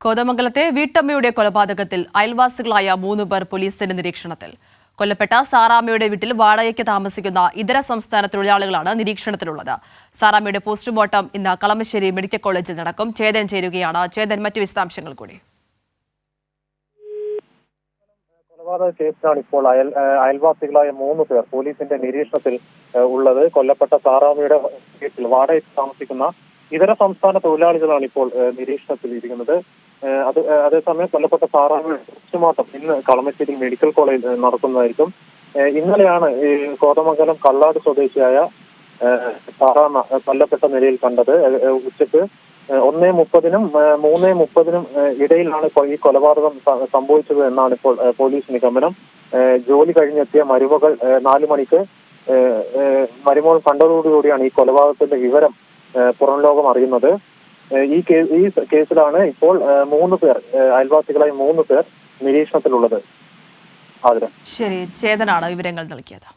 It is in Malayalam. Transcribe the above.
കോതമംഗലത്തെ വീട്ടമ്മയുടെ കൊലപാതകത്തിൽ അയൽവാസികളായ 3 പേർ പോലീസിന്റെ നിരീക്ഷണത്തിൽ. കൊല്ലപ്പെട്ട സാറാമ്മയുടെ വീട്ടിൽ വാടകയ്ക്ക് താമസിക്കുന്ന ഇതര സംസ്ഥാന തൊഴിലാളികളാണ് നിരീക്ഷണത്തിലുള്ളത്. സാറാമ്മയുടെ പോസ്റ്റ്മോർട്ടം ഇന്ന് കളമശ്ശേരി മെഡിക്കൽ കോളേജിൽ നടക്കും. ചേതൻ ചേരുകയാണ്. ചേതൻ, മറ്റു വിശദാംശങ്ങൾ കൂടി. കൊലപാതക കേസിലാണ് ഇപ്പോൾ അയൽവാസികളായ 3 പേർ പോലീസിന്റെ നിരീക്ഷണത്തിൽ ഉള്ളത്. കൊല്ലപ്പെട്ട സാറാമ്മയുടെ വീട്ടിൽ വാടകയ്ക്ക് താമസിക്കുന്ന ഇതര സംസ്ഥാന തൊഴിലാളികളാണ് ഇപ്പോൾ നിരീക്ഷണത്തിൽ ഇരിക്കുന്നത്. അതേസമയം കൊല്ലപ്പെട്ട സാറാമ്മയുടെ പോസ്റ്റ്മോർട്ടം ഇന്ന് കളമശ്ശേരി മെഡിക്കൽ കോളേജിൽ നടക്കുന്നതായിരിക്കും. ഇന്നലെയാണ് കോതമംഗലം കള്ളാട് സ്വദേശിയായ സാറാമ്മ കൊല്ലപ്പെട്ട നിലയിൽ കണ്ടത്. ഉച്ചക്ക് 1:30-നും 3:30-നും ഇടയിലാണ് ഈ കൊലപാതകം സംഭവിച്ചത് എന്നാണ് ഇപ്പോൾ പോലീസ് നിഗമനം. ജോലി കഴിഞ്ഞെത്തിയ മരുമകൾ 4 മണിക്ക് മരുമകൾ കണ്ടതോടുകൂടിയാണ് ഈ കൊലപാതകത്തിന്റെ വിവരം പുറം ലോകം അറിയുന്നത്. ഈ കേസിലാണ് ഇപ്പോൾ 3 പേർ, അയൽവാസികളായി 3 പേർ നിരീക്ഷണത്തിലുള്ളത്. ശരി, ചേതനാണ് വിവരങ്ങൾ നൽകിയത്.